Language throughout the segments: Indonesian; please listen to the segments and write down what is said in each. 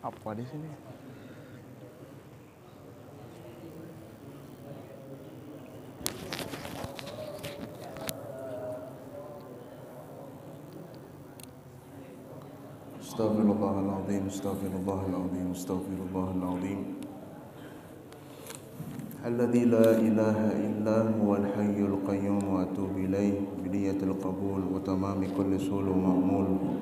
Apa di sini? Astaghfirullahaladzim, astaghfirullahaladzim, astaghfirullahaladzim. Alladzi la ilaha illa huwal hayyul qayyum wa atubu ilaih biniyatil qabul wa tamami kulli sulul ma'mul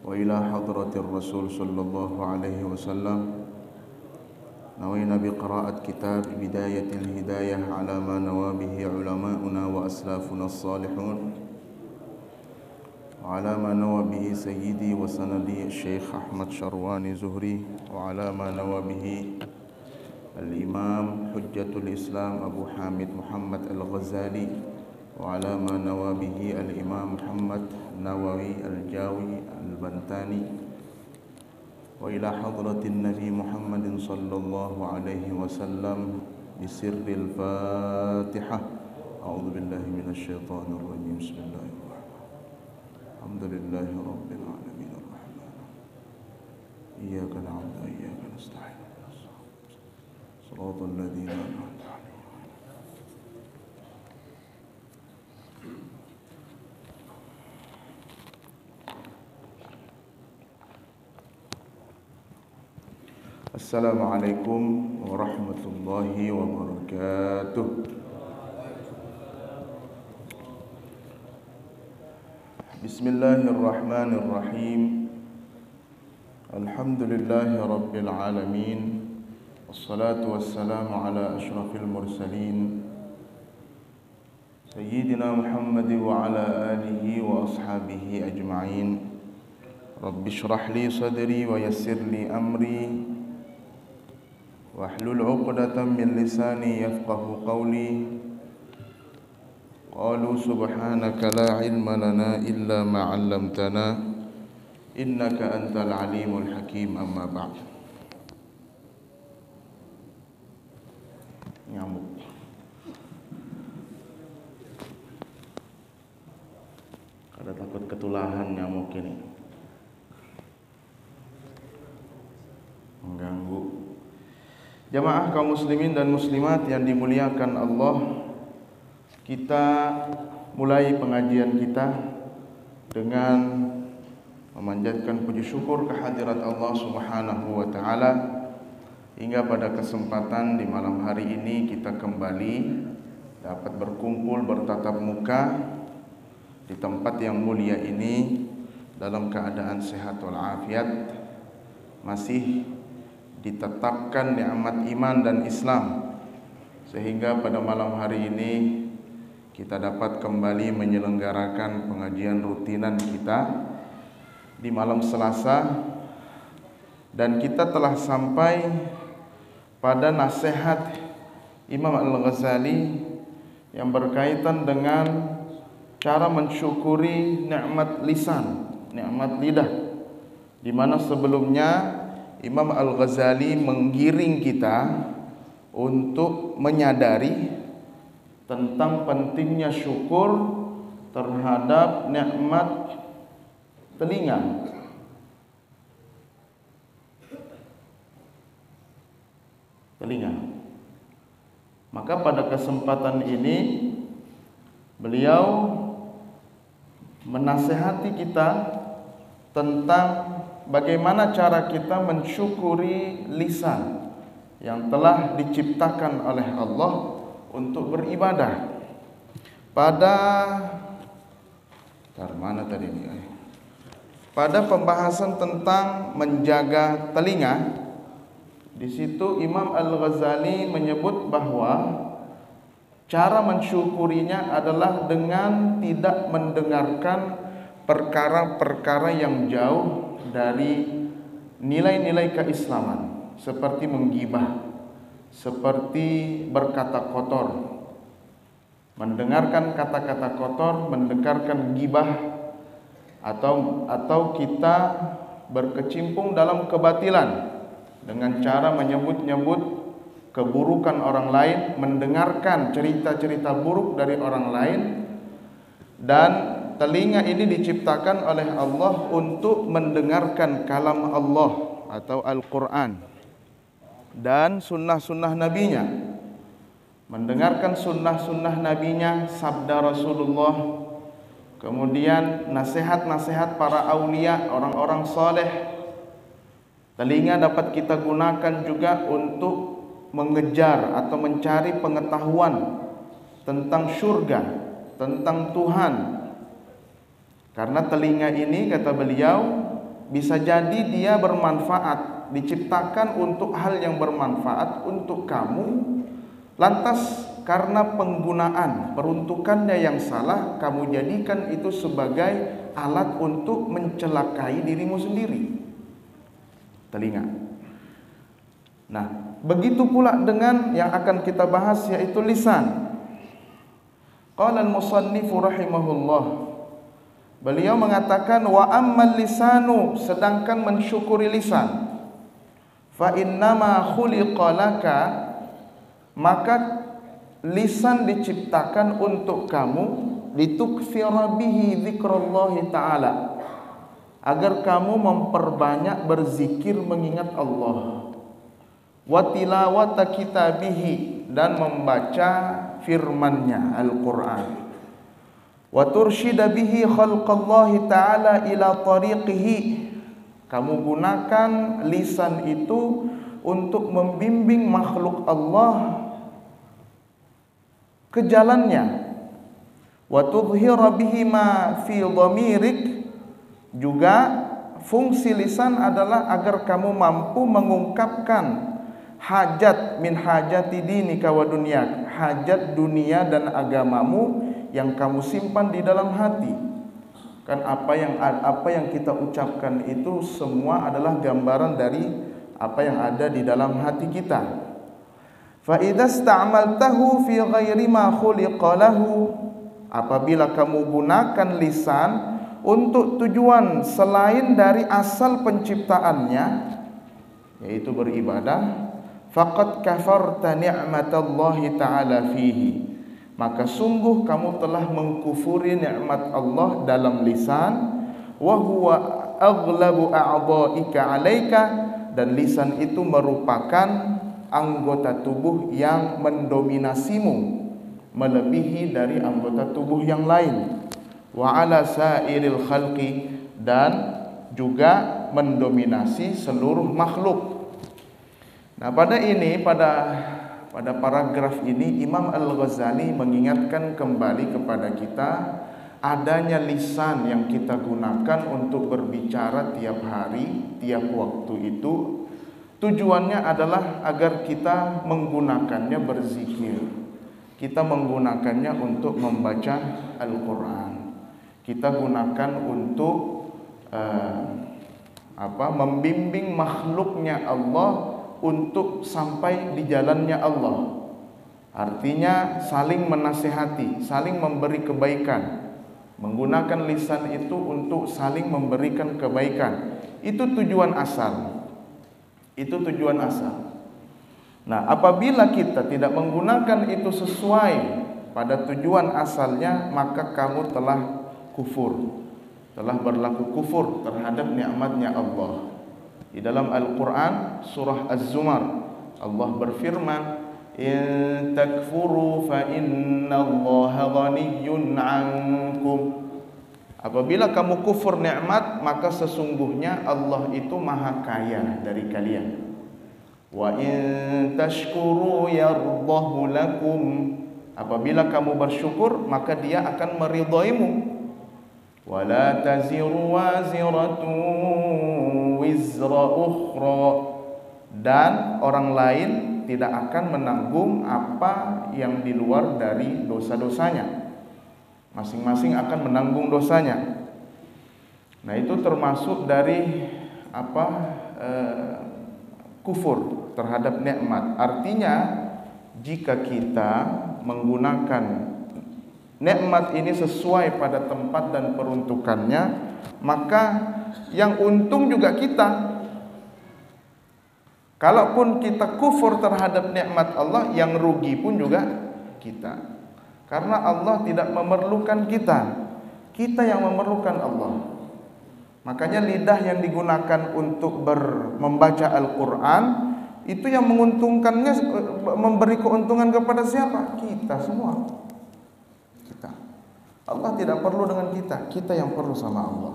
wa ila hadratir rasul sallallahu alaihi wasallam. Nawayna biqira'at kitab bidayatil hidayah ala ma nawabihi ulama'una wa aslafuna as-salihun وعلى ما نوى به سيدي وسندي الشيخ أحمد شرواني زهري وعلى ما نوى به الإمام حجة الإسلام أبو حامد محمد الغزالي وعلى ما نوى به الإمام محمد النووي الجاوي البنتاني وإلى حضرة النبي محمد صلى الله عليه وسلم بسر الفاتحة. أعوذ بالله من الشيطان الرجيم. بسم الله الرحمن الرحيم. الحمد لله رب العالمين الرحمن إياك نعبد وإياك نستعين صراط الذين أنعمت عليهم. السلام عليكم ورحمة الله وبركاته. Bismillahirrahmanirrahim. Alhamdulillahi rabbil alamin. Wassalatu wassalamu ala ashrafil mursalin Sayyidina Muhammad wa ala alihi wa ashabihi ajma'in. Rabbi shrah li sadri wa yassir li amri wahlul 'uqdatam min lisani yafqahu qawli. Qalu subhanaka la ilma lana illa ma 'allamtana innaka antal alimul hakim. Amma ba'd. Nyamuk. Kada takut ketulahan nyamuk ini. Mengganggu. Jamaah kaum muslimin dan muslimat yang dimuliakan Allah, kita mulai pengajian kita dengan memanjatkan puji syukur kehadirat Allah Subhanahu wa taala hingga pada kesempatan di malam hari ini kita kembali dapat berkumpul bertatap muka di tempat yang mulia ini dalam keadaan sehat walafiat, masih ditetapkan nikmat iman dan Islam, sehingga pada malam hari ini kita dapat kembali menyelenggarakan pengajian rutinan kita di malam Selasa, dan kita telah sampai pada nasihat Imam Al-Ghazali yang berkaitan dengan cara mensyukuri nikmat lisan, nikmat lidah, di mana sebelumnya Imam Al-Ghazali menggiring kita untuk menyadari tentang pentingnya syukur terhadap nikmat telinga. Maka pada kesempatan ini beliau menasihati kita tentang bagaimana cara kita mensyukuri lisan yang telah diciptakan oleh Allah untuk beribadah. Pada pembahasan tentang menjaga telinga, di situ Imam Al-Ghazali menyebut bahwa cara mensyukurinya adalah dengan tidak mendengarkan perkara-perkara yang jauh dari nilai-nilai keislaman, seperti menggibah, seperti berkata kotor, mendengarkan kata-kata kotor, mendengarkan gibah, atau kita berkecimpung dalam kebatilan dengan cara menyebut-nyebut keburukan orang lain, mendengarkan cerita-cerita buruk dari orang lain. Dan telinga ini diciptakan oleh Allah untuk mendengarkan kalam Allah, atau Al-Quran dan sunnah-sunnah nabinya, mendengarkan sunnah-sunnah nabinya, sabda Rasulullah, kemudian nasihat-nasihat para aulia, orang-orang soleh. Telinga dapat kita gunakan juga untuk mengejar atau mencari pengetahuan tentang surga, tentang Tuhan. Karena telinga ini, kata beliau, bisa jadi dia bermanfaat, diciptakan untuk hal yang bermanfaat untuk kamu. Lantas karena penggunaan, peruntukannya yang salah, kamu jadikan itu sebagai alat untuk mencelakai dirimu sendiri. Telinga. Nah, begitu pula dengan yang akan kita bahas, yaitu lisan. Qala al-musannifu rahimahullah, beliau mengatakan, wa ammal lisanu, sedangkan mensyukuri lisan, fa innama khuliqa laka, maka lisan diciptakan untuk kamu, litukthira bihi dzikrallahi ta'ala, agar kamu memperbanyak berzikir mengingat Allah, wa tilawata kitabihi, dan membaca firman-Nya Al-Quran, wa tursyida bihi khalqallahi ta'ala ila tariqihi, kamu gunakan lisan itu untuk membimbing makhluk Allah ke jalannya, wa tudhhira bihi ma fi dhamirik, juga fungsi lisan adalah agar kamu mampu mengungkapkan hajat min hajati dinika wa dunyak, hajat dunia dan agamamu yang kamu simpan di dalam hati. Kan apa yang kita ucapkan itu semua adalah gambaran dari apa yang ada di dalam hati kita. Fa idza ista'maltahu fi ghairi ma khuliqa lahu, apabila kamu gunakan lisan untuk tujuan selain dari asal penciptaannya, yaitu beribadah, faqad kafarta ni'matallahi ta'ala fihi, maka sungguh kamu telah mengkufuri nikmat Allah dalam lisan. Wa huwa aghlabu a'dha'ika 'alaika, dan lisan itu merupakan anggota tubuh yang mendominasimu melebihi dari anggota tubuh yang lain. Wa 'ala sa'iril khalqi, dan juga mendominasi seluruh makhluk. Nah, pada paragraf ini Imam Al-Ghazali mengingatkan kembali kepada kita adanya lisan yang kita gunakan untuk berbicara tiap hari, tiap waktu itu. Tujuannya adalah agar kita menggunakannya berzikir, kita menggunakannya untuk membaca Al-Quran, kita gunakan untuk membimbing makhluknya Allah untuk sampai di jalannya Allah. Artinya saling menasihati, saling memberi kebaikan. Menggunakan lisan itu untuk saling memberikan kebaikan. Itu tujuan asal. Itu tujuan asal. Nah, apabila kita tidak menggunakan itu sesuai pada tujuan asalnya, maka kamu telah kufur, telah berlaku kufur terhadap nikmatnya Allah. Di dalam Al-Quran surah Az-Zumar, Allah berfirman, in takfuru fa innallaha ghaniyyun 'ankum, apabila kamu kufur nikmat, maka sesungguhnya Allah itu maha kaya dari kalian. Wa in tashkuru yardahu lakum, apabila kamu bersyukur, maka Dia akan meridaimu. Wa la taziru waziratun wizra ukhra, dan orang lain tidak akan menanggung apa yang di luar dari dosa-dosanya. Masing-masing akan menanggung dosanya. Nah, itu termasuk dari kufur terhadap nikmat. Artinya jika kita menggunakan nikmat ini sesuai pada tempat dan peruntukannya, maka yang untung juga kita. Kalaupun kita kufur terhadap nikmat Allah, yang rugi pun juga kita. Karena Allah tidak memerlukan kita, kita yang memerlukan Allah. Makanya lidah yang digunakan untuk membaca Al-Quran itu yang menguntungkannya, memberi keuntungan kepada siapa? Kita semua. Kita. Allah tidak perlu dengan kita yang perlu sama Allah.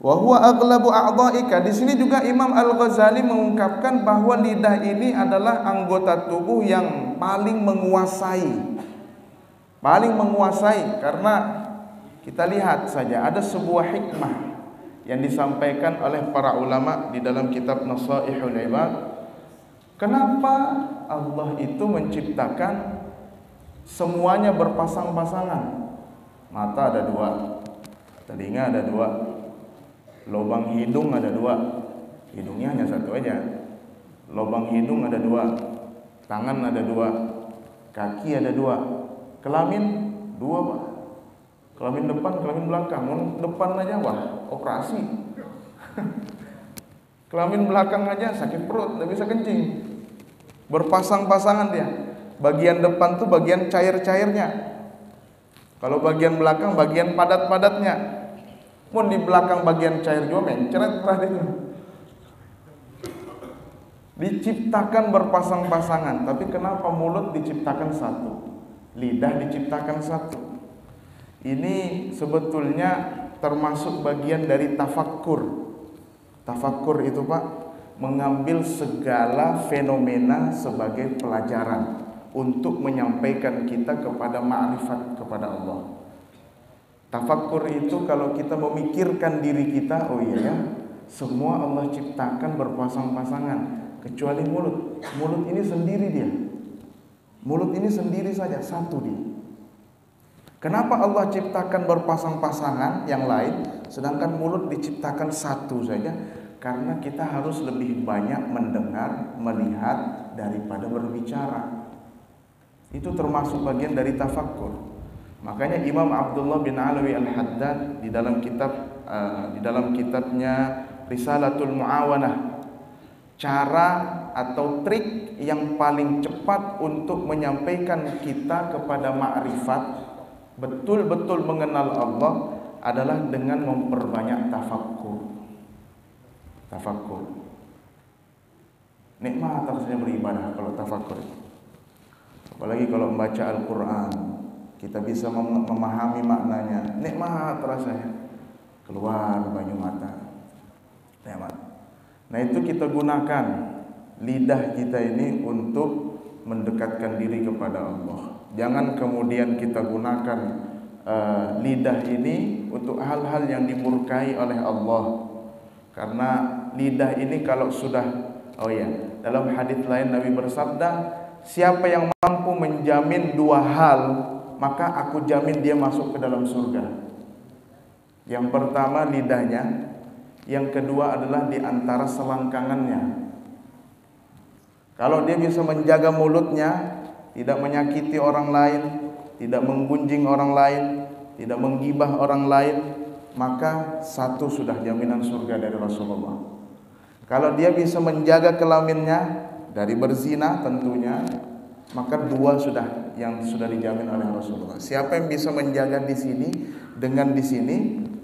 Wa huwa aghlabu a'dha'ika. Di sini juga Imam Al-Ghazali mengungkapkan bahwa lidah ini adalah anggota tubuh yang paling menguasai. Paling menguasai, karena kita lihat saja ada sebuah hikmah yang disampaikan oleh para ulama di dalam kitab Nasaihul Ibad. Kenapa Allah itu menciptakan semuanya berpasang-pasangan? Mata ada dua, telinga ada dua, lubang hidung ada dua, hidungnya hanya satu aja. Lubang hidung ada dua, tangan ada dua, kaki ada dua, kelamin dua Pak. Kelamin depan, kelamin belakang. Depan aja wah operasi. Kelamin belakang aja sakit perut, tidak bisa kencing. Berpasang-pasangan dia. Bagian depan tuh bagian cair-cairnya. Kalau bagian belakang bagian padat-padatnya. Mun di belakang bagian cair juga mencret itu. Diciptakan berpasang-pasangan, tapi kenapa mulut diciptakan satu? Lidah diciptakan satu. Ini sebetulnya termasuk bagian dari tafakkur. Tafakkur itu Pak, mengambil segala fenomena sebagai pelajaran untuk menyampaikan kita kepada ma'rifat kepada Allah. Tafakkur itu kalau kita memikirkan diri kita, oh iya ya, semua Allah ciptakan berpasang-pasangan kecuali mulut. Mulut ini sendiri dia. Mulut ini sendiri saja, satu dia. Kenapa Allah ciptakan berpasang-pasangan yang lain, sedangkan mulut diciptakan satu saja? Karena kita harus lebih banyak mendengar, melihat daripada berbicara. Itu termasuk bagian dari tafakkur. Makanya Imam Abdullah bin Alawi Al-Haddad di dalam kitabnya Risalatul Mu'awanah, cara atau trik yang paling cepat untuk menyampaikan kita kepada ma'rifat, betul-betul mengenal Allah, adalah dengan memperbanyak tafakkur. Tafakkur. Nikmat rasanya beribadah kalau tafakkur. Apalagi kalau membaca Al-Quran, kita bisa memahami maknanya. Nikmat rasanya. Keluar banyu mata. Nikmat. Nah itu kita gunakan lidah kita ini untuk mendekatkan diri kepada Allah. Jangan kemudian kita gunakan lidah ini untuk hal-hal yang dimurkai oleh Allah. Karena lidah ini kalau sudah, dalam hadis lain Nabi bersabda, siapa yang mampu menjamin dua hal, maka aku jamin dia masuk ke dalam surga. Yang pertama lidahnya, yang kedua adalah di antara selangkangannya. Kalau dia bisa menjaga mulutnya, tidak menyakiti orang lain, tidak menggunjing orang lain, tidak menggibah orang lain, maka satu sudah jaminan surga dari Rasulullah. Kalau dia bisa menjaga kelaminnya dari berzina tentunya, maka dua sudah yang sudah dijamin oleh Rasulullah. Siapa yang bisa menjaga di sini dengan di sini,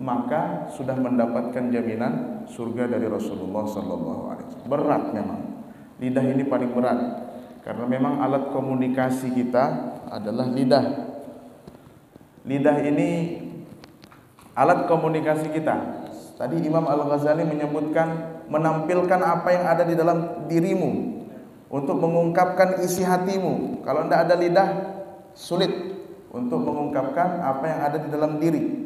maka sudah mendapatkan jaminan surga dari Rasulullah sallallahu alaihi wasallam. Berat memang. Lidah ini paling berat karena memang alat komunikasi kita adalah lidah. Lidah ini alat komunikasi kita. Tadi Imam Al-Ghazali menyebutkan menampilkan apa yang ada di dalam dirimu untuk mengungkapkan isi hatimu. Kalau tidak ada lidah, sulit untuk mengungkapkan apa yang ada di dalam diri.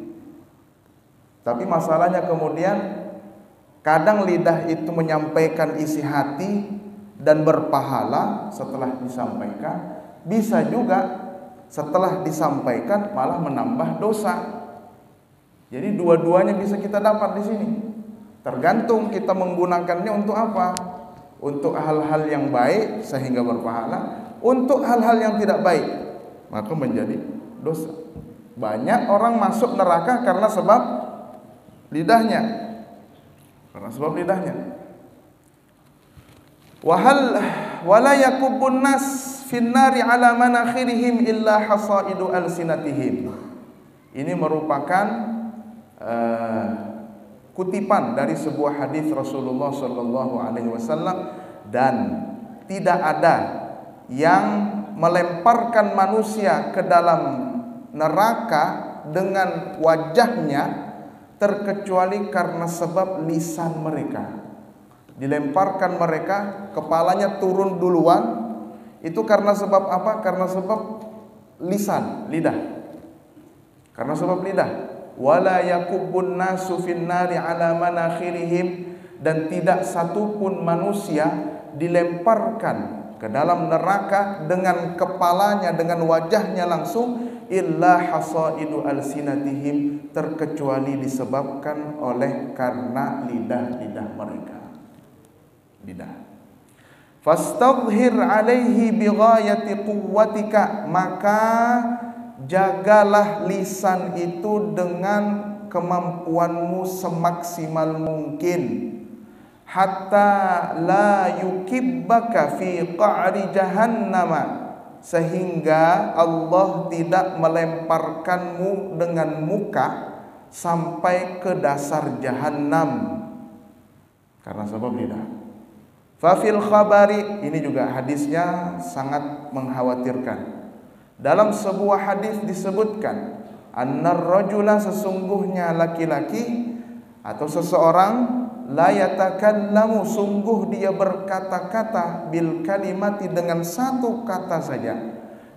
Tapi masalahnya kemudian kadang lidah itu menyampaikan isi hati dan berpahala setelah disampaikan, bisa juga setelah disampaikan malah menambah dosa. Jadi dua-duanya bisa kita dapat di sini. Tergantung kita menggunakannya untuk apa. Untuk hal-hal yang baik sehingga berpahala, untuk hal-hal yang tidak baik maka menjadi dosa. Banyak orang masuk neraka karena sebab lidahnya. Karena sebab lidahnya. Wala yakubbun nas finnari ala manakhirihim illa hasaidu alsinatihim. Ini merupakan kutipan dari sebuah hadis Rasulullah sallallahu alaihi wasallam, dan tidak ada yang melemparkan manusia ke dalam neraka dengan wajahnya terkecuali karena sebab lisan mereka. Dilemparkan mereka, kepalanya turun duluan. Itu karena sebab apa? Karena sebab lisan, lidah. Karena sebab lidah. Wala yakubbun nasu finnari ala manakhirihim, dan tidak satupun manusia dilemparkan ke dalam neraka dengan kepalanya, dengan wajahnya langsung, illa hasaidu alsinatihim, terkecuali disebabkan oleh karena lidah-lidah mereka. Lidah. Fastadhhir alaihi bighayati quwwatika, maka jagalah lisan itu dengan kemampuanmu semaksimal mungkin, hatta la yukibbaka fi qa'ri jahannama, sehingga Allah tidak melemparkanmu dengan muka sampai ke dasar jahanam karena sebab lidah. Fafil khabari, ini juga hadisnya sangat mengkhawatirkan. Dalam sebuah hadis disebutkan, annar rajula, sesungguhnya laki-laki atau seseorang, la yatakallamu, sungguh dia berkata-kata, bil kalimati, dengan satu kata saja,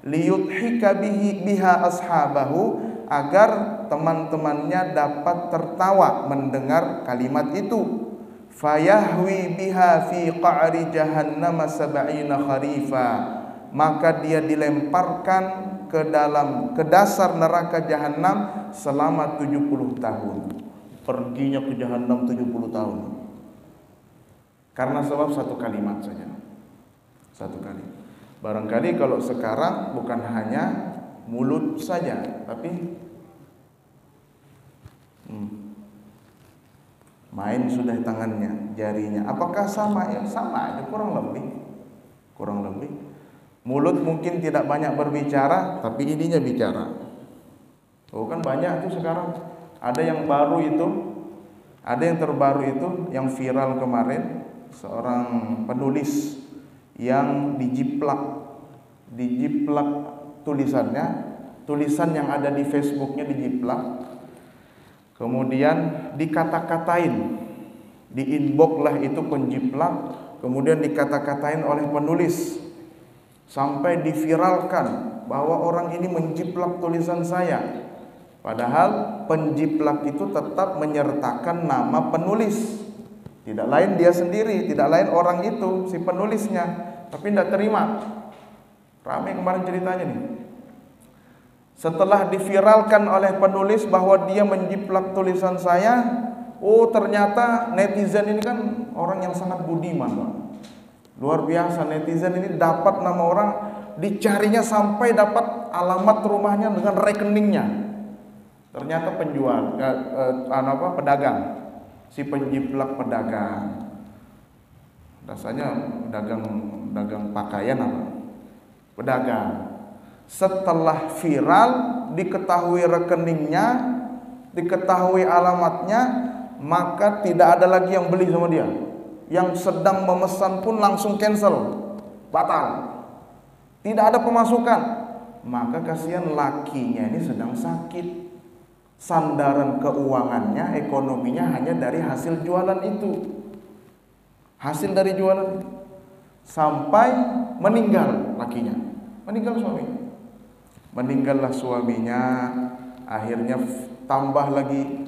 liyudhika biha ashabahu, agar teman-temannya dapat tertawa mendengar kalimat itu. Fayahwi biha fi qa'ri jahannam sab'ina kharifa, maka dia dilemparkan ke dasar neraka jahanam selama 70 tahun. Perginya ke jahanam 70 tahun karena sebab satu kalimat saja. Satu kali. Barangkali kalau sekarang bukan hanya mulut saja, tapi main sudah tangannya, jarinya. Apakah sama? Ya sama aja, kurang lebih. Kurang lebih. Mulut mungkin tidak banyak berbicara, tapi ininya bicara. Oh, kan banyak tuh sekarang. Ada yang baru itu, ada yang terbaru itu, yang viral kemarin, seorang penulis yang dijiplak tulisan yang ada di Facebooknya dijiplak, kemudian dikata-katain, di inbox lah itu penjiplak, kemudian dikata-katain oleh penulis, sampai diviralkan bahwa orang ini menjiplak tulisan saya. Padahal penjiplak itu tetap menyertakan nama penulis, tidak lain dia sendiri, tidak lain orang itu, si penulisnya, tapi tidak terima. Ramai kemarin ceritanya nih. Setelah diviralkan oleh penulis bahwa dia menjiplak tulisan saya, oh ternyata netizen ini kan orang yang sangat budiman, Pak. Luar biasa, netizen ini dapat nama orang, dicarinya sampai dapat alamat rumahnya dengan rekeningnya. Ternyata penjual, pedagang, si penjiplak pedagang. Rasanya dagang pakaian apa? Pedagang. Setelah viral, diketahui rekeningnya, diketahui alamatnya, maka tidak ada lagi yang beli sama dia. Yang sedang memesan pun langsung cancel, batal. Tidak ada pemasukan. Maka kasihan lakinya ini sedang sakit. Sandaran keuangannya, ekonominya hanya dari hasil jualan itu. Hasil dari jualan. Sampai meninggal lakinya. Meninggal suaminya. Meninggallah suaminya. Akhirnya tambah lagi,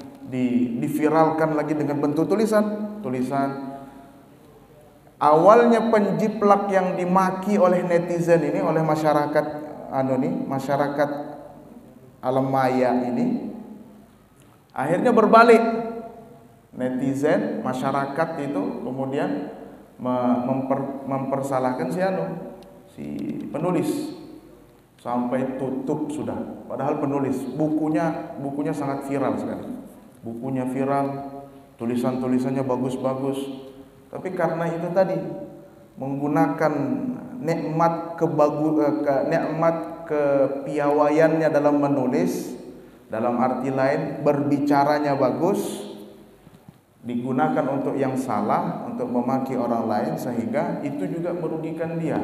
diviralkan lagi dengan bentuk tulisan. Awalnya penjiplak yang dimaki oleh netizen ini, oleh masyarakat masyarakat alam maya ini, akhirnya berbalik. Netizen, masyarakat itu kemudian mempersalahkan si penulis, sampai tutup sudah. Padahal penulis bukunya sangat viral sekali. Bukunya viral, tulisan-tulisannya bagus-bagus. Tapi karena itu tadi, menggunakan nikmat kepiawaiannya dalam menulis, dalam arti lain berbicaranya bagus, digunakan untuk yang salah, untuk memaki orang lain, sehingga itu juga merugikan dia.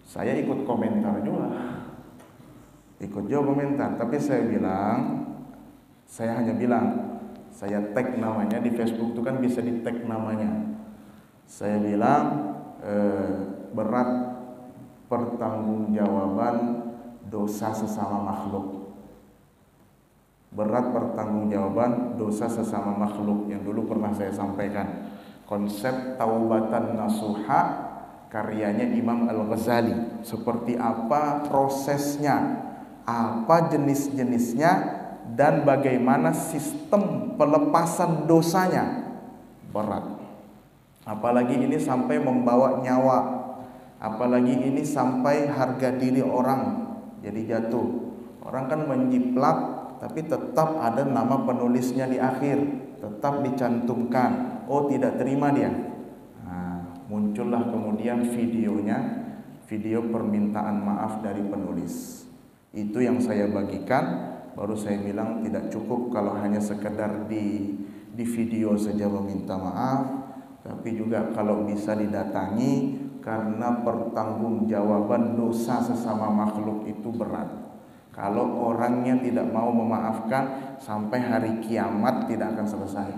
Saya ikut komentar juga, ikut juga komentar, tapi saya hanya bilang, saya tag namanya di Facebook itu kan bisa di tag namanya. Saya bilang berat pertanggungjawaban dosa sesama makhluk. Berat pertanggungjawaban dosa sesama makhluk, yang dulu pernah saya sampaikan. Konsep taubatan nasuha karyanya Imam Al-Ghazali. Seperti apa prosesnya, apa jenis-jenisnya, dan bagaimana sistem pelepasan dosanya. Berat. Apalagi ini sampai membawa nyawa, apalagi ini sampai harga diri orang jadi jatuh. Orang kan menjiplak, tapi tetap ada nama penulisnya di akhir, tetap dicantumkan. Oh, tidak terima dia. Nah, muncullah kemudian videonya, video permintaan maaf dari penulis. Itu yang saya bagikan. Baru saya bilang tidak cukup kalau hanya sekedar di video saja meminta maaf, tapi juga kalau bisa didatangi, karena pertanggungjawaban dosa sesama makhluk itu berat. Kalau orangnya tidak mau memaafkan, sampai hari kiamat tidak akan selesai.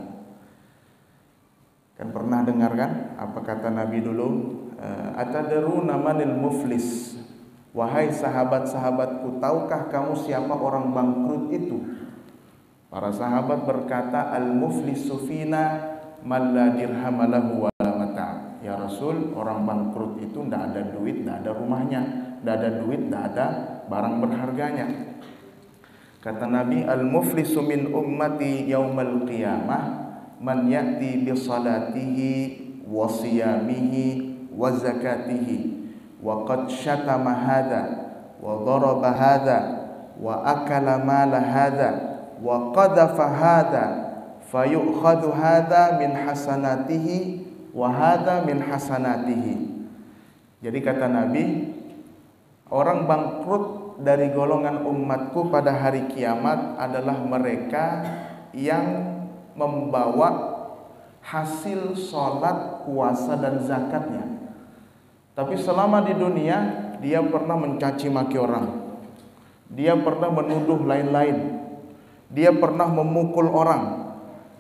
Kan pernah dengar kan apa kata Nabi dulu? Atadruna manil muflis? Wahai sahabat-sahabatku, tahukah kamu siapa orang bangkrut itu? Para sahabat berkata, al-muflisu fina man la dirham lahu wa la mata'. Ya Rasul, orang bangkrut itu tidak ada duit, tidak ada rumahnya, tidak ada duit, tidak ada barang berharganya. Kata Nabi, al-muflisu min ummati yaumal qiyamah man ya'ti bi salatihi wa siyamihi wa zakatihi wa qad syatama hadha wa daraba hadha wa akala mala hadha wa qadhafa hadha fayu'khadhu hadha min hasanatihi wa hadha min hasanatihi. Jadi kata Nabi, orang bangkrut dari golongan umatku pada hari kiamat adalah mereka yang membawa hasil sholat, puasa, dan zakatnya. Tapi selama di dunia dia pernah mencaci maki orang, dia pernah menuduh lain-lain, dia pernah memukul orang,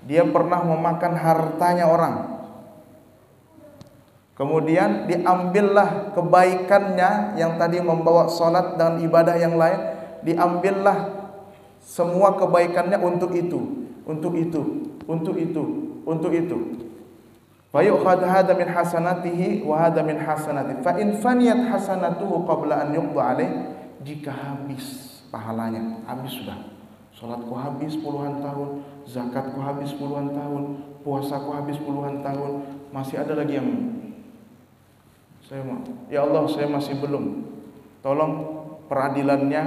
dia pernah memakan hartanya orang. Kemudian diambillah kebaikannya yang tadi membawa sholat dan ibadah yang lain, diambillah semua kebaikannya untuk itu, untuk itu, untuk itu, untuk itu. Fayu'khadhu hadha min hasanatihi wa hadha min hasanatihi. Fa in faniyat hasanatuhu qabla an yuqda alaih, jika habis pahalanya, habis sudah. Salatku habis puluhan tahun, zakatku habis puluhan tahun, puasaku habis puluhan tahun, masih ada lagi yang ya Allah, saya masih belum. Tolong peradilannya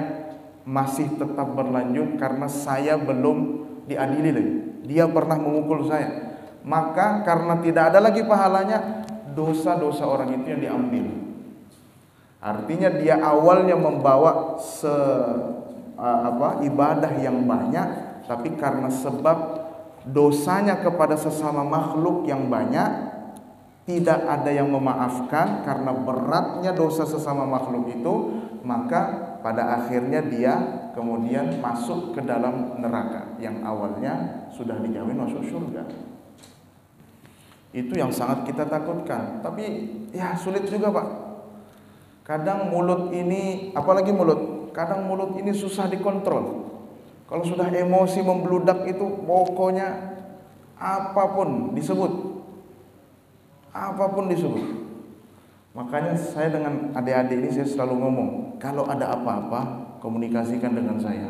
masih tetap berlanjut karena saya belum diadili lagi. Dia pernah memukul saya. Maka karena tidak ada lagi pahalanya, dosa-dosa orang itu yang diambil. Artinya dia awalnya membawa ibadah yang banyak, tapi karena sebab dosanya kepada sesama makhluk yang banyak, tidak ada yang memaafkan karena beratnya dosa sesama makhluk itu, maka pada akhirnya dia kemudian masuk ke dalam neraka yang awalnya sudah dijamin masuk surga. Itu yang sangat kita takutkan. Tapi ya sulit juga, Pak. Kadang mulut ini, apalagi mulut, kadang mulut ini susah dikontrol. Kalau sudah emosi membludak itu pokoknya apapun disebut. Apapun disebut. Makanya saya dengan adik-adik ini saya selalu ngomong, kalau ada apa-apa komunikasikan dengan saya.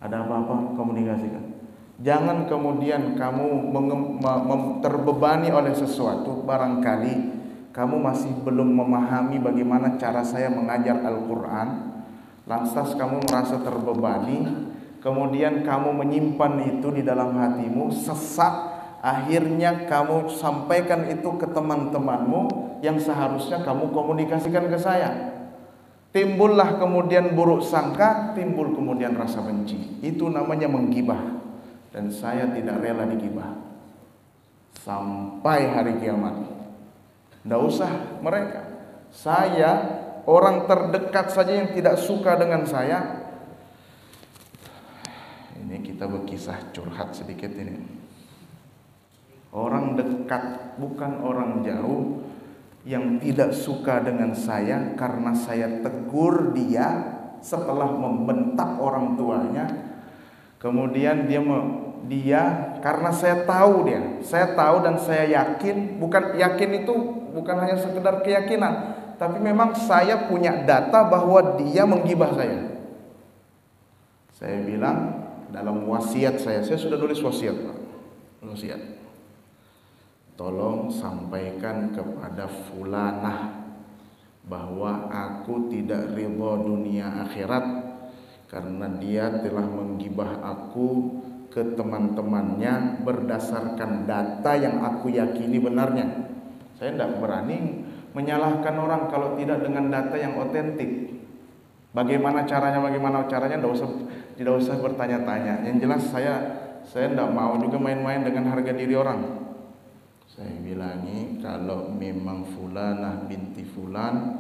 Ada apa-apa komunikasikan. Jangan kemudian kamu terbebani oleh sesuatu, barangkali kamu masih belum memahami bagaimana cara saya mengajar Al-Quran, lantas kamu merasa terbebani, kemudian kamu menyimpan itu di dalam hatimu, sesak, akhirnya kamu sampaikan itu ke teman-temanmu yang seharusnya kamu komunikasikan ke saya. Timbullah kemudian buruk sangka, timbul kemudian rasa benci. Itu namanya menggibah. dan saya tidak rela digibah sampai hari kiamat. Tidak usah mereka, saya, orang terdekat saja yang tidak suka dengan saya. Ini kita berkisah curhat sedikit ini. Orang dekat, bukan orang jauh, yang tidak suka dengan saya karena saya tegur dia setelah membentak orang tuanya. Kemudian dia karena saya tahu dan saya yakin, bukan yakin itu bukan hanya sekedar keyakinan, tapi memang saya punya data bahwa dia menggibah saya. Saya bilang dalam wasiat saya sudah tulis wasiat, Pak. Wasiat. Tolong sampaikan kepada fulanah bahwa aku tidak ridha dunia akhirat karena dia telah menggibah aku ke teman-temannya berdasarkan data yang aku yakini benarnya. Saya tidak berani menyalahkan orang kalau tidak dengan data yang otentik. Bagaimana caranya, tidak usah bertanya-tanya. Yang jelas saya tidak mau juga main-main dengan harga diri orang. Saya bilangi kalau memang fulanah binti fulan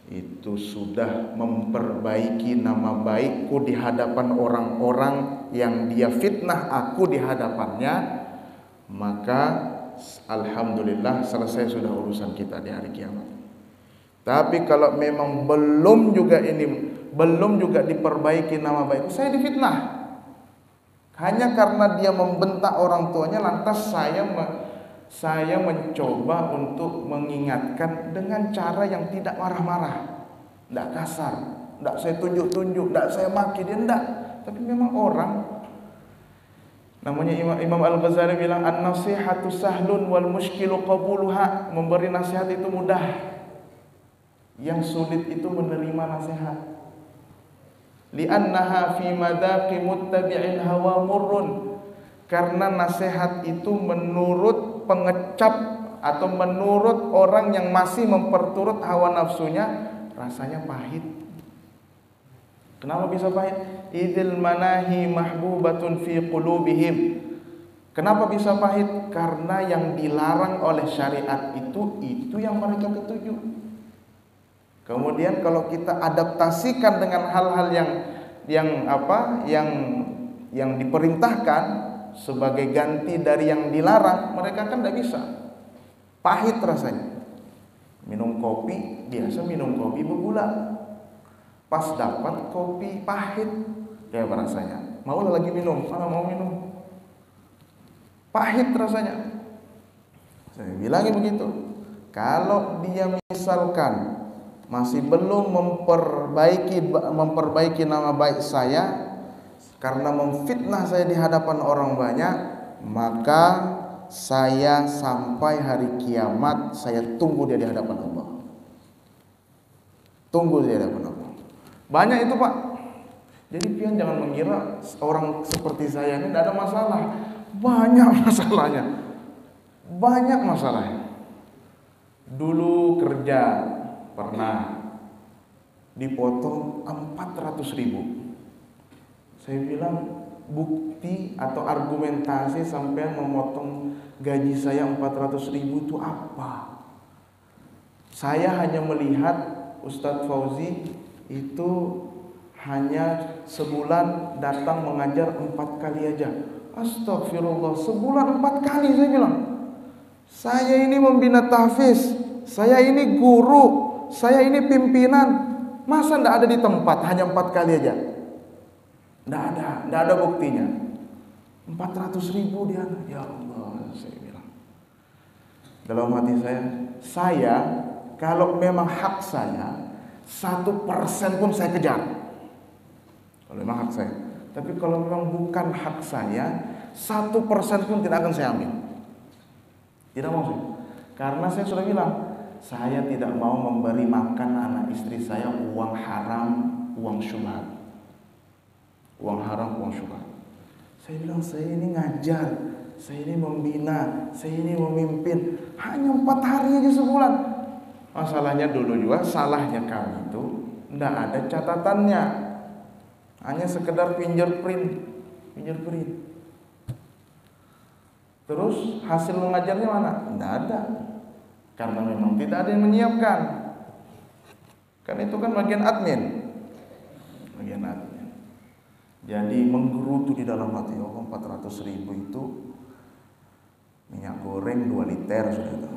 itu sudah memperbaiki nama baikku di hadapan orang-orang yang dia fitnah aku di hadapannya, maka alhamdulillah selesai sudah urusan kita di hari kiamat. Tapi kalau memang belum juga diperbaiki nama baik, saya difitnah hanya karena dia membentak orang tuanya, lantas saya mencoba untuk mengingatkan dengan cara yang tidak marah-marah, tidak kasar, tidak saya tunjuk-tunjuk, tidak saya maki dia, tidak. Tapi memang orang, namanya Imam Al-Ghazali bilang an-nasihatu sahlun wal mushkilu qabuluha. Memberi nasihat itu mudah, yang sulit itu menerima nasihat. Li'annaha fi madaqi muttabi'il hawa murrun. Karena nasihat itu menurut pengecap atau menurut orang yang masih memperturut hawa nafsunya, rasanya pahit. Kenapa bisa pahit? Idzil manahi mahbubatun fi qulubihim. Kenapa bisa pahit? Karena yang dilarang oleh syariat itu yang mereka ketuju. Kemudian kalau kita adaptasikan dengan hal-hal yang diperintahkan sebagai ganti dari yang dilarang, mereka kan tidak bisa. Pahit rasanya. Minum kopi, biasa minum kopi bergula. Pas dapat kopi pahit, kayak rasanya. Mau lagi minum, mana mau minum. Pahit rasanya. Saya bilangin begitu. Kalau dia misalkan masih belum memperbaiki nama baik saya karena memfitnah saya di hadapan orang banyak, maka saya sampai hari kiamat saya tunggu dia di hadapan Allah. Tunggu dia di hadapan Allah. Banyak itu, Pak. Jadi pian jangan mengira orang seperti saya ini tidak ada masalah. Banyak masalahnya. Banyak masalahnya. Dulu kerja pernah dipotong 400.000. Saya bilang bukti atau argumentasi sampai memotong gaji saya 400.000 itu apa? Saya hanya melihat Ustadz Fauzi itu hanya sebulan datang mengajar 4 kali aja. Astagfirullah, sebulan 4 kali saya bilang. Saya ini membina tahfiz, saya ini guru, saya ini pimpinan. Masa tidak ada di tempat hanya 4 kali aja? Tidak ada buktinya. 400.000 dia. Ya Allah, saya bilang. Dalam hati saya kalau memang hak saya 1% pun saya kejar. Kalau memang hak saya. Tapi kalau memang bukan hak saya, 1% pun tidak akan saya ambil. Tidak mau saya. Karena saya sudah bilang, saya tidak mau memberi makan anak istri saya uang haram, uang syubhat. Uang haram, uang syubhat. Saya bilang, saya ini ngajar, saya ini membina, saya ini memimpin. Hanya 4 hari aja sebulan. Masalahnya dulu juga, salahnya kami itu tidak ada catatannya. Hanya sekedar fingerprint. Terus hasil mengajarnya mana? Tidak ada. Karena memang tidak ada yang menyiapkan. Kan itu kan bagian admin. Bagian admin. Jadi menggerutu di dalam hati, 400.000 itu minyak goreng 2 liter sudah itu.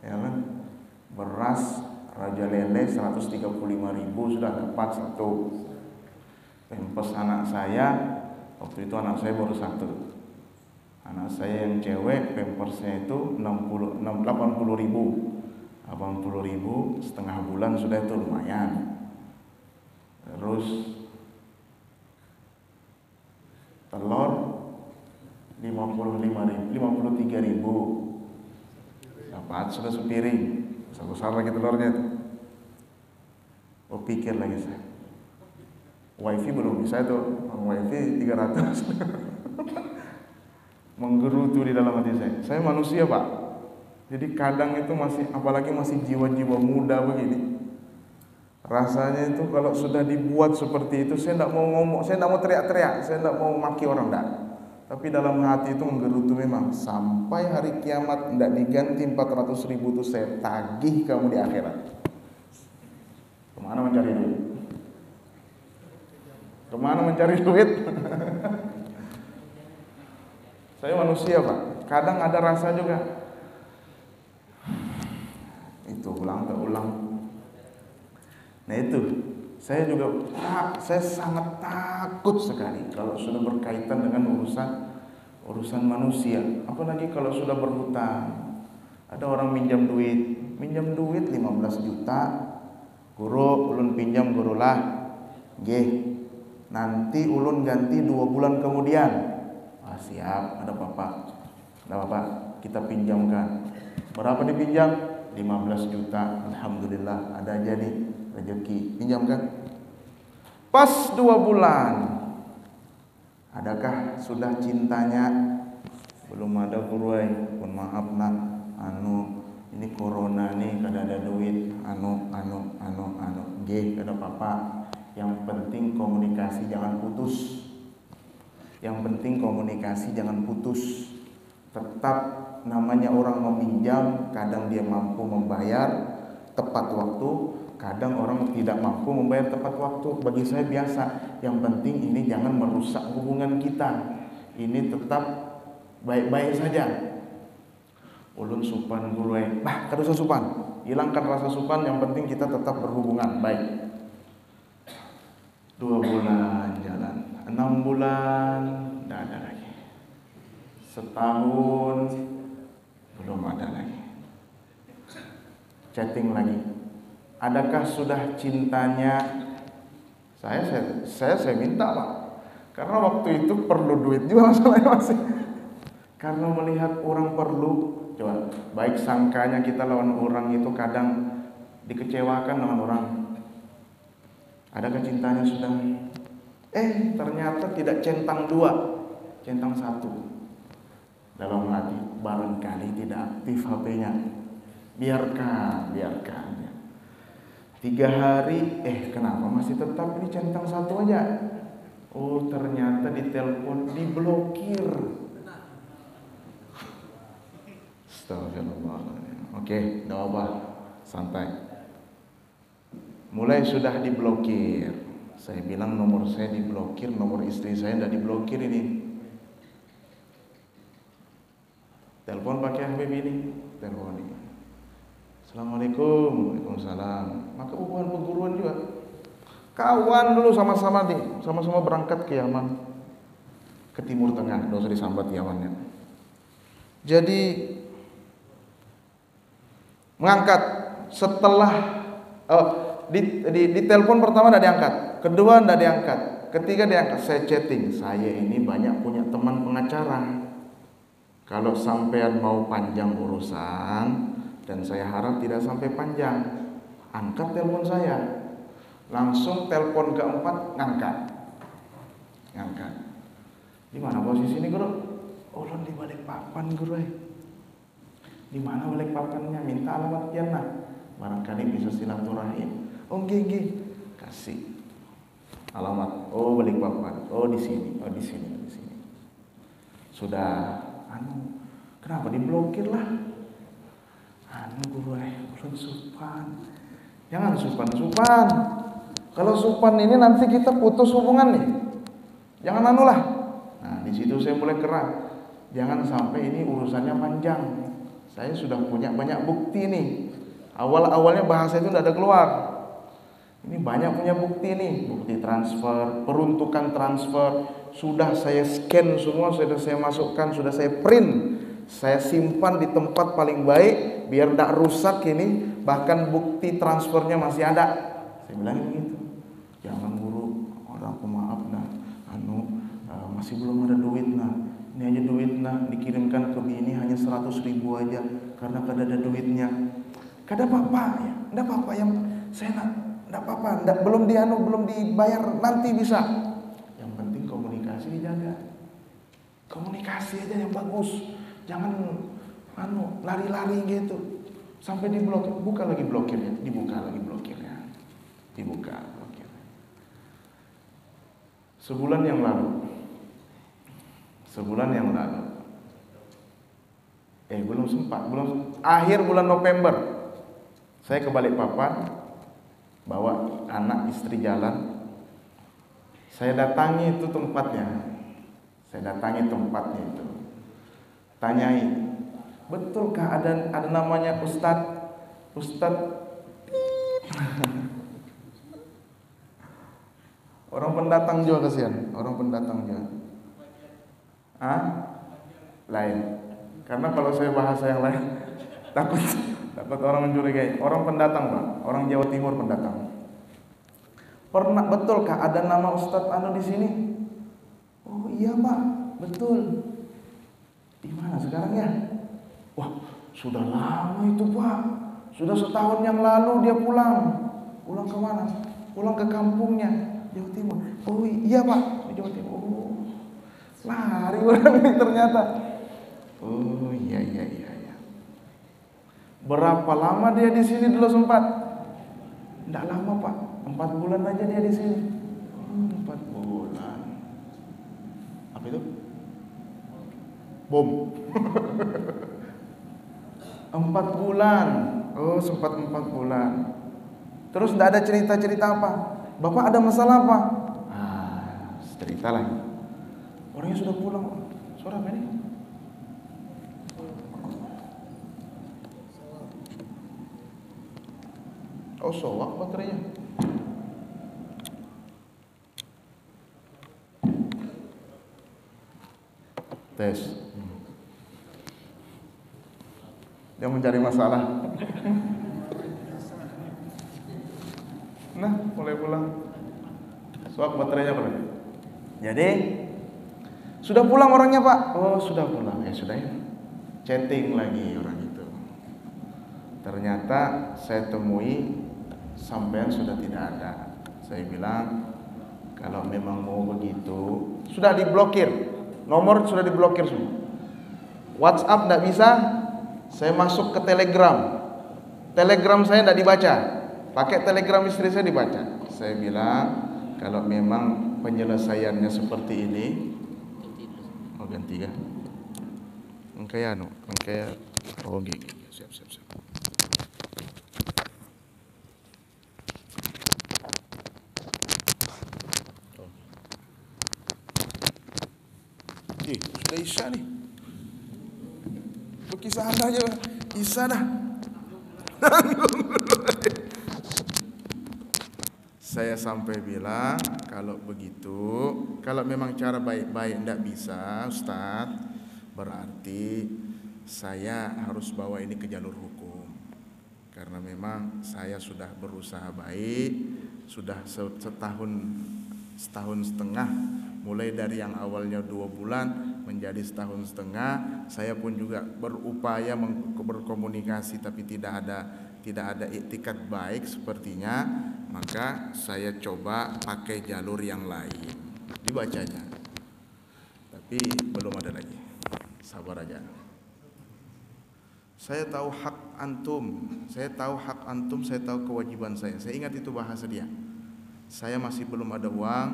Ya kan? Beras Raja Lele 135.000 sudah dapat satu. Pampers anak saya, waktu itu anak saya baru 1. Anak saya yang cewek pampersnya itu 80.000. 80.000 setengah bulan sudah, itu lumayan. Terus telur 53.000 dapat sudah sepiring, besar lagi telurnya itu. Oh, pikir lagi saya, wifi belum bisa itu, wifi 300. Menggerutu di dalam hati saya manusia Pak, jadi kadang itu masih, apalagi masih jiwa-jiwa muda begini, rasanya itu kalau sudah dibuat seperti itu, saya tidak mau ngomong, saya tidak mau teriak-teriak, saya tidak mau maki orang, enggak. Tapi dalam hati itu menggerutu memang. Sampai hari kiamat tidak diganti 400.000 itu saya tagih kamu di akhirat. Kemana mencari duit? Kemana mencari duit? Saya manusia Pak, kadang ada rasa juga. Itu ulang terulang. Nah itu, saya sangat takut sekali kalau sudah berkaitan dengan urusan manusia. Apalagi kalau sudah berhutang. Ada orang minjam duit 15 juta. Guru, ulun pinjam gurulah. Nggih. Nanti ulun ganti 2 bulan kemudian. Ah, siap, ada apa-apa. Ada apa-apa, kita pinjamkan. Berapa dipinjam? 15 juta. Alhamdulillah, ada aja nih rezeki, pinjamkan. Pas 2 bulan, adakah sudah cintanya? Belum ada kuruai. Mohon maaf nak, ini corona nih, kada ada duit, nggih, kada apa-apa. Yang penting komunikasi jangan putus. Yang penting komunikasi jangan putus. Tetap namanya orang meminjam, kadang dia mampu membayar tepat waktu, kadang orang tidak mampu membayar tepat waktu. Bagi saya biasa. Yang penting ini jangan merusak hubungan kita. Ini tetap baik-baik saja. Ulun supan gulai, kada usah supan. Hilangkan rasa supan, yang penting kita tetap berhubungan baik. 2 bulan jalan, 6 bulan tidak ada lagi. Setahun belum ada lagi. Chatting lagi. Adakah sudah cintanya? Saya minta Pak, karena waktu itu perlu duit juga masalahnya masih. Karena melihat orang perlu, coba baik sangkanya kita lawan orang itu kadang dikecewakan lawan orang. Adakah cintanya sudah? Ternyata tidak centang 2, centang 1. Dalam hati barangkali tidak aktif HP-nya. Biarkan. 3 hari, kenapa masih tetap di centang 1 aja? Oh, ternyata di telepon diblokir. Astagfirullahaladzim. Oke, tidak apa, santai. Mulai sudah diblokir. Saya bilang nomor saya diblokir, nomor istri saya tidak diblokir ini. Telepon pakai HP ini, telepon ini. Assalamualaikum. Waalaikumsalam. Maka hubungan perguruan juga. Kawan dulu sama-sama berangkat ke Yaman, ke Timur Tengah, tidak usah disambat Yamannya. Jadi mengangkat setelah di telepon pertama tidak diangkat, kedua tidak diangkat, ketiga diangkat. Saya chatting, saya ini banyak punya teman pengacara. Kalau sampean mau panjang urusan, dan saya harap tidak sampai panjang, angkat telepon saya. Langsung telepon keempat ngangkat. Di mana posisi ini guru? Ulun di Balikpapan guru. Di mana Balikpapannya? Minta alamat kiana. Barangkali bisa silaturahim. Oh gigi, kasih alamat. Oh Balikpapan. Oh di sini. Sudah, kenapa diblokir lah? Guru belum supan. Jangan supan. Kalau supan ini nanti kita putus hubungan nih. Jangan lah. Nah, di situ saya mulai kerah. Jangan sampai ini urusannya panjang. Saya sudah punya banyak bukti nih. Awalnya bahasa itu tidak ada keluar. Ini banyak punya bukti nih, bukti transfer, peruntukan transfer. Sudah saya scan semua, sudah saya masukkan, sudah saya print. Saya simpan di tempat paling baik biar tidak rusak ini. Bahkan bukti transfernya masih ada. Saya bilang begitu. Jangan guru, orang aku maaf nah, masih belum ada duit nah. Ini aja duit nah dikirimkan ke bini hanya 100.000 aja karena kada ada duitnya. Kada apa-apa ya, tidak apa-apa yang saya tidak apa-apa, belum dibayar nanti bisa. Yang penting komunikasi dijaga. Komunikasi aja yang bagus. Jangan lari-lari gitu sampai diblokir. Dibuka lagi blokirnya. Sebulan yang lalu akhir bulan November saya ke Balikpapan bawa anak istri jalan. Saya datangi itu tempatnya itu. Tanyai, betulkah ada namanya Ustadz? Orang pendatang juga kasihan, lain. Karena kalau saya bahasa yang lain takut orang mencurigai. Orang pendatang, Pak. Orang Jawa Timur pendatang. Betulkah ada nama Ustadz di sini? Oh iya, Pak, betul. Di mana sekarang ya? Wah, sudah lama itu, Pak. Sudah setahun yang lalu dia pulang. Pulang ke mana? Pulang ke kampungnya, Jawa Timur. Oh iya, Pak, di Jawa Timur. Oh, lari orang ini ternyata. Oh iya. Berapa lama dia di sini dulu sempat? Tidak lama, Pak. 4 bulan aja dia di sini. 4 bulan. Apa itu? Bom. 4 bulan. Oh, sempat 4 bulan. Terus tidak ada cerita-cerita apa? Bapak ada masalah apa? Cerita lagi. Orangnya sudah pulang. Suara apa ini? Oh, soak baterainya. Tes. Dia mencari masalah. Nah, mulai pulang. Soak baterainya berapa? Jadi sudah pulang orangnya, Pak. Oh, sudah pulang. Ya sudah ya. Chatting lagi orang itu. Ternyata saya temui sampean sudah tidak ada. Saya bilang kalau memang mau begitu sudah diblokir. Nomor sudah diblokir semua. WhatsApp tidak bisa. Saya masuk ke Telegram. Telegram saya tidak dibaca. Pakai Telegram istri saya dibaca. Saya bilang kalau memang penyelesaiannya seperti ini, mau ganti kan? Oh gini. Siap. Sudah Isya nih. Berkisah aja Isya dah. Saya sampai bilang kalau begitu, kalau memang cara baik-baik tidak bisa, Ustadz, berarti saya harus bawa ini ke jalur hukum. Karena memang saya sudah berusaha baik, sudah setahun setengah, mulai dari yang awalnya 2 bulan menjadi setahun setengah. Saya pun juga berupaya berkomunikasi, tapi tidak ada iktikat baik sepertinya. Maka saya coba pakai jalur yang lain, dibacanya, tapi belum ada lagi. Sabar aja. Saya tahu hak antum, saya tahu kewajiban saya. Saya ingat itu bahasa dia. Saya masih belum ada uang,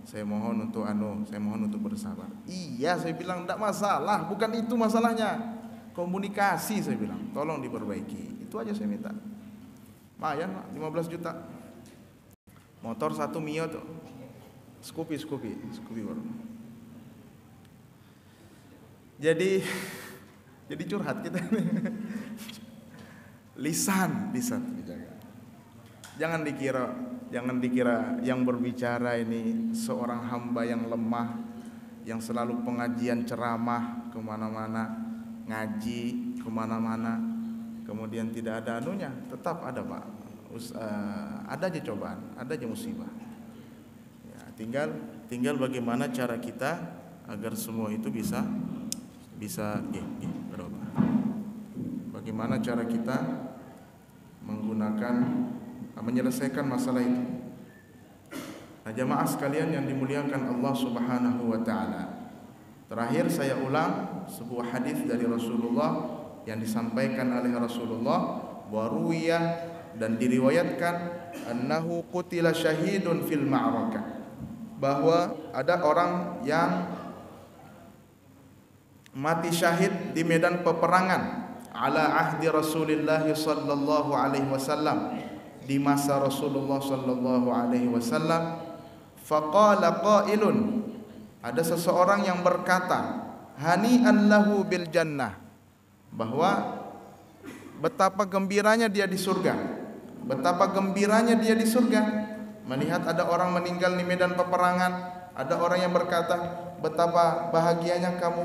saya mohon untuk bersabar. Iya, saya bilang enggak masalah, bukan itu masalahnya. Komunikasi, saya bilang, tolong diperbaiki. Itu aja saya minta. Lumayan 15 juta. Motor 1 Mio tuh. Scoopy baru. Jadi curhat kita ini. Lisan dijaga. Jangan dikira yang berbicara ini seorang hamba yang lemah, yang selalu pengajian ceramah kemana-mana, ngaji kemana-mana, kemudian tidak ada anunya. Tetap ada Pak, ada aja cobaan, ada aja musibah ya, tinggal bagaimana cara kita agar semua itu bisa berubah. Bagaimana cara kita menyelesaikan masalah itu. Nah, jamaah sekalian yang dimuliakan Allah Subhanahu wa taala. Terakhir saya ulang sebuah hadis dari Rasulullah yang disampaikan oleh Rasulullah, waruwiyah, dan diriwayatkan annahu qutila syahidun fil ma'rakah, bahwa ada orang yang mati syahid di medan peperangan ala ahdi Rasulullah sallallahu alaihi wasallam, di masa Rasulullah sallallahu alaihi wasallam. Faqala qailun, ada seseorang yang berkata, hani'an lahu bil jannah, bahwa betapa gembiranya dia di surga. Betapa gembiranya dia di surga melihat ada orang meninggal di medan peperangan. Ada orang yang berkata, betapa bahagianya kamu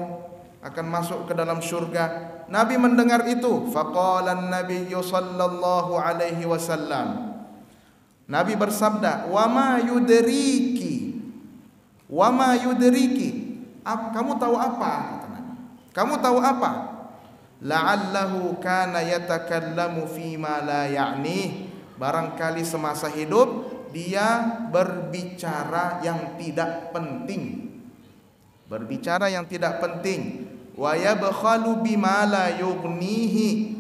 akan masuk ke dalam surga. Nabi mendengar itu, faqala an-nabiy sallallahu alaihi wasallam, Nabi bersabda, wa ma yudriki, kamu tahu apa? Kata Nabi, kamu tahu apa? La'allahu kana yatakallamu fima la ya'ni, barangkali semasa hidup dia berbicara yang tidak penting. Berbicara yang tidak penting. Wa yabkhalu bima la yughnihi,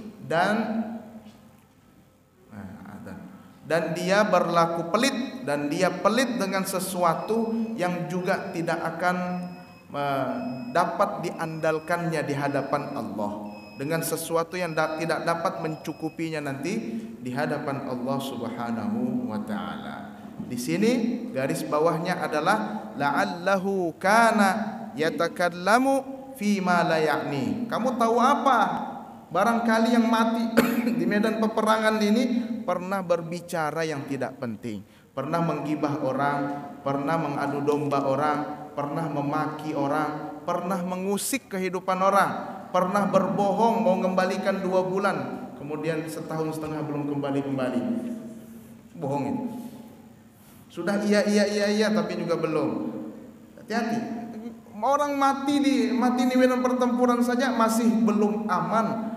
dan dia berlaku pelit, dan dia pelit dengan sesuatu yang juga tidak akan dapat diandalkannya di hadapan Allah, dengan sesuatu yang tidak dapat mencukupinya nanti di hadapan Allah Subhanahu wa taala. Di sini garis bawahnya adalah la'allahu kana yatakallamu fi ma la ya'ni. Kamu tahu apa? Barangkali yang mati di medan peperangan ini pernah berbicara yang tidak penting, pernah menggibah orang, pernah mengadu domba orang, pernah memaki orang, pernah mengusik kehidupan orang, pernah berbohong mau mengembalikan 2 bulan, kemudian setahun setengah belum kembali, bohongin. Sudah iya tapi juga belum. Hati-hati. Orang mati di medan pertempuran saja masih belum aman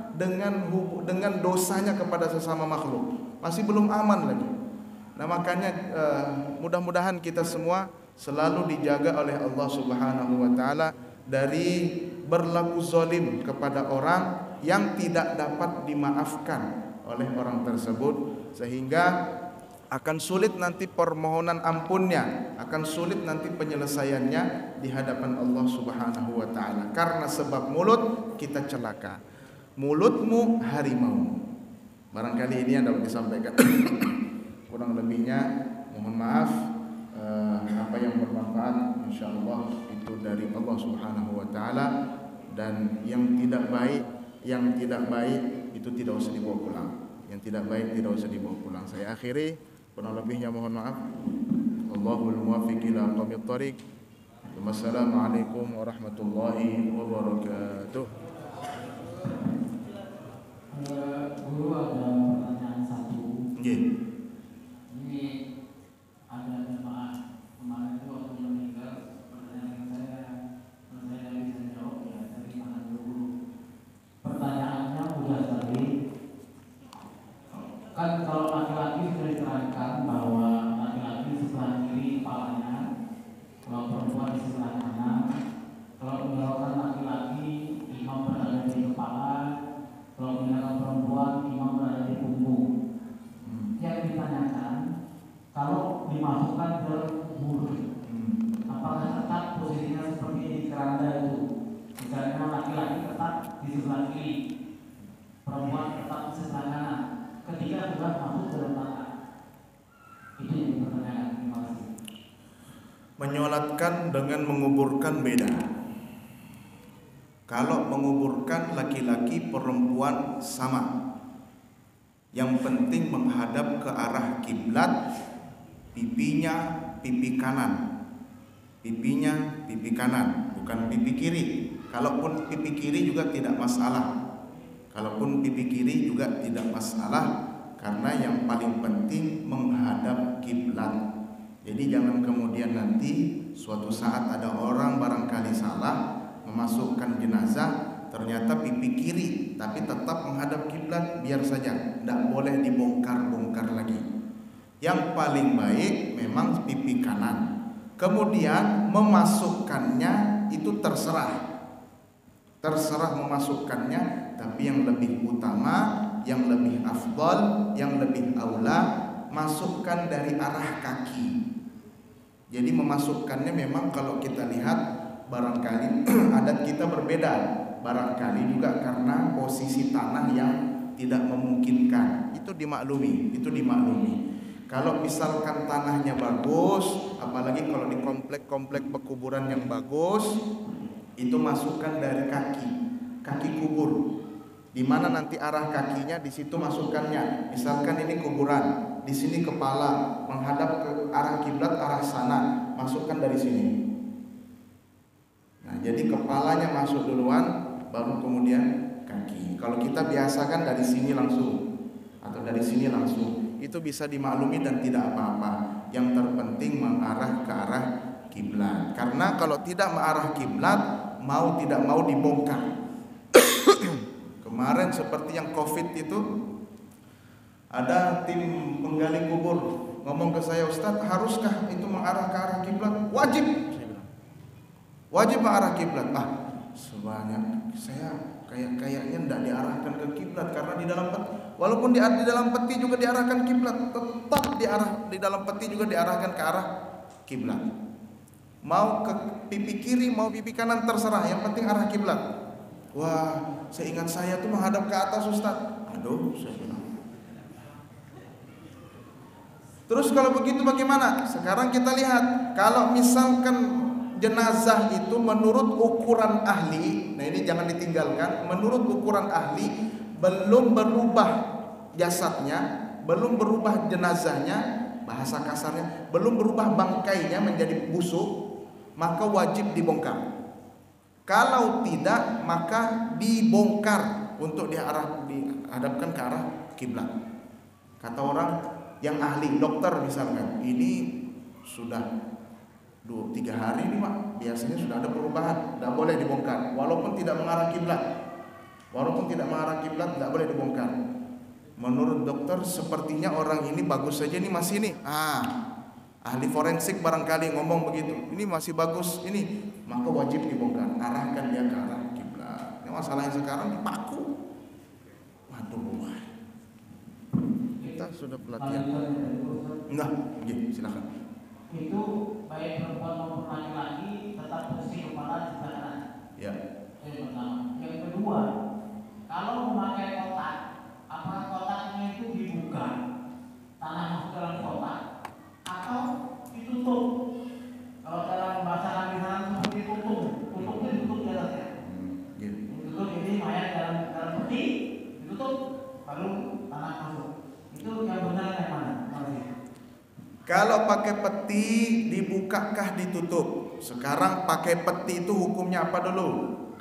dengan dosanya kepada sesama makhluk, masih belum aman lagi. Nah, makanya mudah-mudahan kita semua selalu dijaga oleh Allah Subhanahu wa taala dari berlaku zalim kepada orang yang tidak dapat dimaafkan oleh orang tersebut, sehingga akan sulit nanti permohonan ampunnya, akan sulit nanti penyelesaiannya di hadapan Allah Subhanahu wa taala. Karena sebab mulut kita celaka. Mulutmu harimau. Barangkali ini yang dapat disampaikan. Kurang lebihnya mohon maaf. Apa yang bermanfaat insyaallah itu dari Allah Subhanahu wa taala, dan yang tidak baik itu tidak usah dibawa pulang. Yang tidak baik tidak usah dibawa pulang. Saya akhiri, kurang lebihnya mohon maaf. Allahul muwaffiq ila aqwamit thoriq. Wassalamualaikum warahmatullahi wabarakatuh. Guru, ada pertanyaan satu. Ini ada jemaah kemarin itu waktu meninggal, pertanyaan saya bisa jawab ya dari mana dulu. Pertanyaannya mudah sekali. Kan kalau laki-laki sudah diterangkan bahwa laki-laki sebelah kiri kepalanya, kalau perempuan di sebelah kanan. Kalau meninggalkan laki-laki, imam berada di kepala. Kalau meninggalkan perempuan, imam berada di punggung. Yang keranda itu. Misalnya laki-laki tetap di sebelah kiri, perempuan tetap di sebelah kanan. Ketika sudah masuk ke dalam tanah, itu yang dipertanyakan. Terima kasih. Menyolatkan dengan menguburkan beda. Kalau menguburkan laki-laki perempuan sama. Yang penting menghadap ke arah kiblat, pipinya pipi kanan. Pipinya pipi kanan, bukan pipi kiri. Kalaupun pipi kiri juga tidak masalah. Kalaupun pipi kiri juga tidak masalah, karena yang paling penting menghadap kiblat. Jadi jangan kemudian nanti suatu saat ada orang barangkali salah memasukkan jenazah, ternyata pipi kiri tapi tetap menghadap kiblat, biar saja, tidak boleh dibongkar-bongkar lagi. Yang paling baik memang pipi kanan. Kemudian memasukkannya itu terserah memasukkannya, tapi yang lebih utama, yang lebih afdal, yang lebih aula, masukkan dari arah kaki. Jadi memasukkannya memang kalau kita lihat barangkali adat kita berbeda, barangkali juga karena posisi tanah yang tidak memungkinkan. Itu dimaklumi. Kalau misalkan tanahnya bagus, apalagi kalau di komplek-komplek pekuburan yang bagus, itu masukkan dari kaki kubur. Di mana nanti arah kakinya, di situ masukkannya. Misalkan ini kuburan, di sini kepala menghadap ke arah kiblat, arah sana, masukkan dari sini. Nah, jadi kepalanya masuk duluan, baru kemudian kaki. Kalau kita biasakan dari sini langsung atau dari sini langsung, itu bisa dimaklumi dan tidak apa-apa. Yang terpenting mengarah ke arah kiblat. Karena kalau tidak mengarah kiblat, mau tidak mau dibongkar. Kemarin seperti yang Covid itu, ada tim penggali kubur ngomong ke saya, Ustaz, haruskah itu mengarah ke arah kiblat? Wajib, saya bilang. Wajib mengarah kiblat. Sebanyak saya kayaknya tidak diarahkan ke kiblat, karena di dalam peti, walaupun di dalam peti juga diarahkan kiblat, tetap di dalam peti juga diarahkan ke arah kiblat. Mau ke pipi kiri, mau pipi kanan, terserah, yang penting arah kiblat. Wah, seingat saya tuh menghadap ke atas, Ustaz. Aduh, saya bilang. Terus kalau begitu bagaimana? Sekarang kita lihat, kalau misalkan jenazah itu menurut ukuran ahli, nah ini jangan ditinggalkan, menurut ukuran ahli, belum berubah jasadnya, belum berubah jenazahnya, bahasa kasarnya, belum berubah bangkainya menjadi busuk, maka wajib dibongkar. Kalau tidak, maka dibongkar untuk dihadapkan ke arah kiblat. Kata orang yang ahli, dokter misalkan, ini sudah 2-3 hari ini Pak, biasanya sudah ada perubahan, tidak boleh dibongkar. Walaupun tidak mengarah kiblat, tidak boleh dibongkar. Menurut dokter sepertinya orang ini bagus saja, ini masih nih. Ahli forensik barangkali ngomong begitu, ini masih bagus ini, maka wajib dibongkar, arahkan dia ke arah kiblat. Yang masalahnya sekarang dipaku. Waduh, kita sudah pelatihan. Enggak, silakan. Itu baik perempuan maupun laki-laki tetap bersih kepala di kanan. Ya. Yang pertama. Yang kedua, kalau memakai kotak, apakah kotaknya itu dibuka, tanah masuk dalam kotak, atau ditutup? Kalau dalam bahasa Lapisan seperti tutup, tutupnya ditutup di atasnya. Ditutup ini mayat dalam peti, ditutup, baru tanah masuk. Itu yang benar yang mana? Kalau pakai peti dibukakah ditutup? Sekarang pakai peti itu hukumnya apa dulu?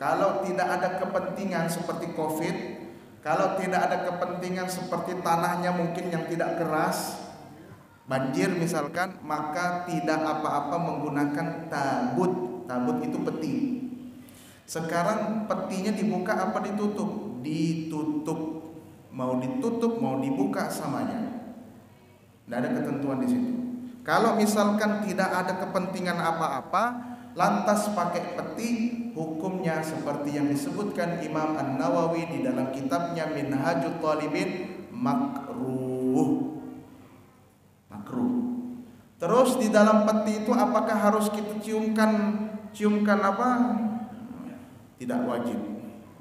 Kalau tidak ada kepentingan seperti Covid, kalau tidak ada kepentingan seperti tanahnya mungkin yang tidak keras, banjir misalkan, maka tidak apa-apa menggunakan tabut. Tabut itu peti. Sekarang petinya dibuka apa ditutup? Ditutup. Mau ditutup, mau dibuka samanya. Tidak ada ketentuan di situ. Kalau misalkan tidak ada kepentingan apa-apa, lantas pakai peti, hukumnya seperti yang disebutkan Imam An-Nawawi di dalam kitabnya Minhajut Talibin, makruh. Terus di dalam peti itu apakah harus kita ciumkan ciumkan apa? Tidak wajib.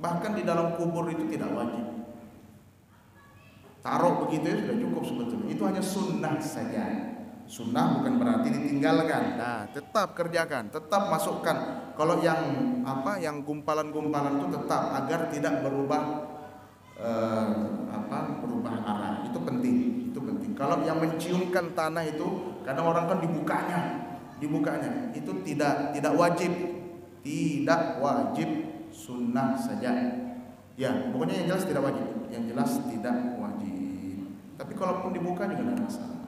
Bahkan di dalam kubur itu tidak wajib. Taruh begitu ya sudah cukup sebetulnya. Itu hanya sunnah saja. Sunnah bukan berarti ditinggalkan. Nah, tetap kerjakan, tetap masukkan. Kalau yang apa, yang gumpalan-gumpalan itu tetap agar tidak berubah berubah arah. Itu penting, itu penting. Kalau yang menciumkan tanah itu, kadang orang kan dibukanya, itu tidak wajib, sunnah saja. Ya, pokoknya yang jelas tidak wajib, yang jelas tidak wajib. Tapi kalaupun dibuka juga tidak masalah.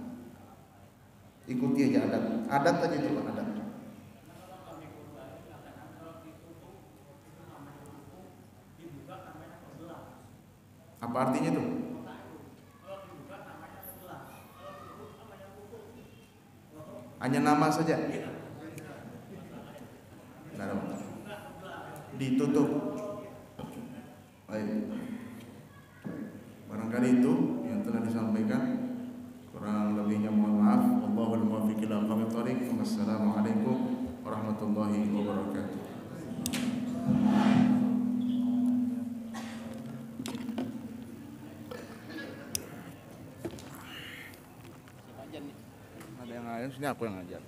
Ikuti aja adat aja itu adat. Apa artinya itu? Hanya nama saja. Ditutup. Baik. Barangkali itu yang telah disampaikan. Kurang lebihnya mohon maaf. Wallahul muwaffiq ila aqwamit thoriq. Wassalamualaikum warahmatullahi wabarakatuh. Ada yang lain? Sini aku yang ngajar.